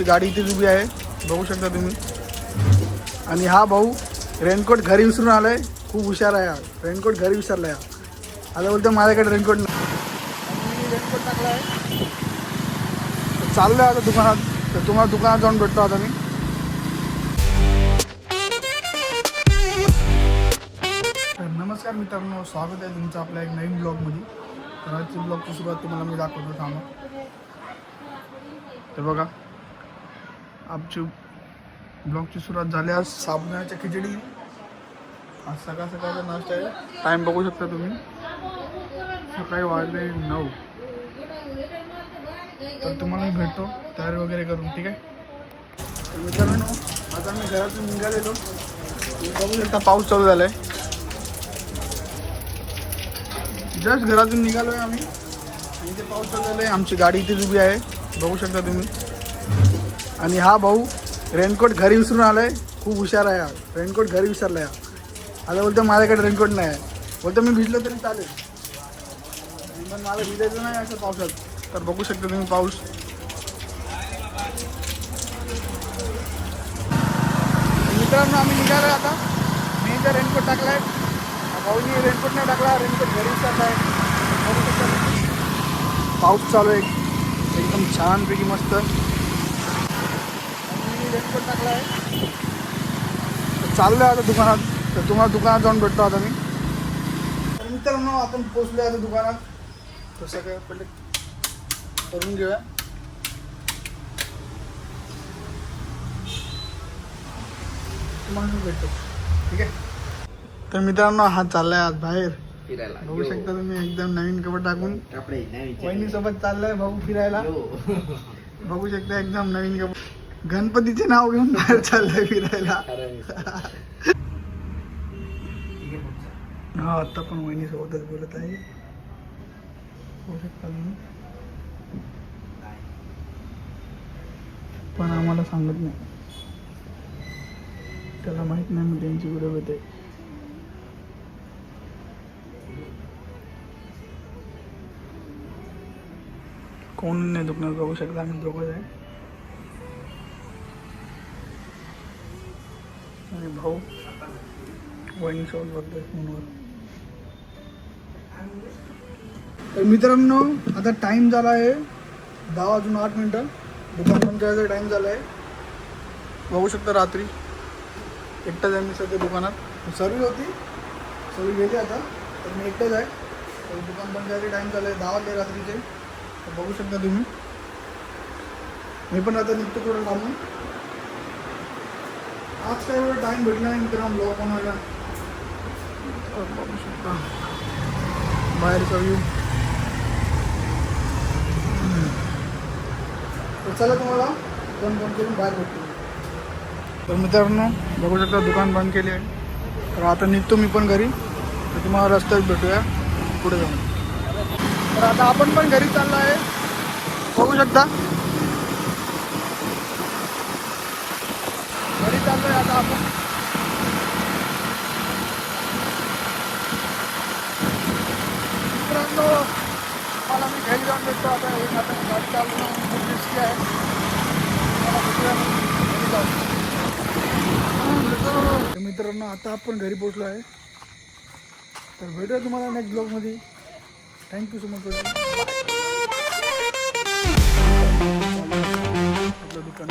गाडी इथेच उभी आहे, बघू शकता तुम्ही. आणि हा भाऊ रेनकोट घरी विसरून आलाय. खूप हुशार आहे. रेनकोट घरी विसरलाय. आता बोलतो माझ्याकडे रेनकोट नाही. मी रेनकोट टाकला आहे. चाललोय आता दुकानात. तर तुम्हाला दुकानात जाऊन भेटतो आता मी. तर नमस्कार मित्रांनो, स्वागत आहे तुमचं आपल्या एक नवीन ब्लॉगमध्ये. तर आजची ब्लॉगची सुरुवात तुम्हाला मी दाखवतो थांबा. तर बघा, आमची ब्लॉगची सुरुवात झाली आज साबुदाण्याच्या खिचडी. आज सकाळ सकाळचा नाश्ता आहे. टाईम बघू शकता तुम्ही, सकाळी वाजले 9. तर तुम्हाला मी भेटतो तयारी वगैरे करून, ठीक आहे. तर मित्रांनो, आता मी घरातून निघालेलो. बघू शकता पाऊस चालू झाला आहे. जस्ट घरातून निघालो आहे आम्ही आणि इथे पाऊस चालू झाला आहे. आमची गाडी इथेच उभी आहे, बघू शकता तुम्ही. आणि हा भाऊ रेनकोट घरी विसरून आलाय. खूप हुशार आहे. रेनकोट घरी विसरला आहे. आता बोलतो माझ्याकडे रेनकोट नाही आहे. बोलतो मी भिजलो तरी चालेल, पण मला भिजायचं नाही असं पावसात. तर बघू शकता तुम्ही पाऊस. मित्रांनो, आम्ही निघालो आता. मी इथं रेनकोट टाकला आहे. भाऊनी रेनकोट नाही टाकला, रेनकोट घरी विसरला आहे. बघू शकता पाऊस चालू आहे एकदम छानपैकी मस्त. रेनकोट टाकला आहे. चाललोय आता दुकानात. तर तुम्हाला दुकानात जाऊन भेटतो आता मी. तर मित्रांनो, आपण पोचलो आता दुकानात. तर सगळं पहिले करून घेऊया. तुम्हाला मी भेटतो, ठीक आहे. तर मित्रांनो, हा चाललाय आज बाहेर फिरायला. बघू शकता तुम्ही, एकदम नवीन कपडे टाकून वहिनीसोबत चाललाय भाऊ फिरायला. बघू शकता एकदम नवीन कपडे, गणपतीचे नाव घेऊन बाहेर चाललंय फिरायला. हा, आता पण वहिनी सोबतच बोलत आहे. होऊ शकता तुम्ही, पण आम्हाला सांगत नाही. त्याला माहित नाही मी त्यांची व्हिडिओ होते. कोण नाही दुखणार, बघू शकता आम्ही दोघंच आहे. आणि भाऊ वहिनीसोबत बोलतोय फोनवर. तर मित्रांनो, आता टाईम झाला आहे 10:08. दुकान बंद करायचा टाईम झाला आहे. बघू शकता रात्री एकटाच आहे मी सध्या दुकानात. सर्व होती, सर्व गेली आता. तर मी एकटाच आहे. तर दुकान बंद करायचा टाईम झाला आहे 10 वाजले रात्रीचे. तर बघू शकता तुम्ही, मी पण आता निघतो थोडं थांबून. आज काय एवढा टाईम भेटला नाही मित्रांनो ब्लॉग बनवायला. बघू शकता बाहेरचा व्ह्यू. तर चला तुम्हाला दुकान बंद करून बाहेर भेटतो. तर मित्रांनो, बघू शकता दुकान बंद केले आहे. तर आता निघतो मी पण घरी. तर तुम्हाला रस्त्यात भेटूया पुढे जाऊन. तर आता आपण पण घरी चाललो आहे, बघू शकता. घरी चाललो आहे आता आपण. मित्रांनो, मला मी घरी जाऊन भेटतो आता. एक आता गाडी चालवणं खूप रिस्की आहे. मला भेटूया घरी जाऊन. तर मित्रांनो, आता आपण घरी पोचलो आहे. तर भेटूया तुम्हाला नेक्स्ट ब्लॉगमध्ये. Thank you so much. आपलं दुकान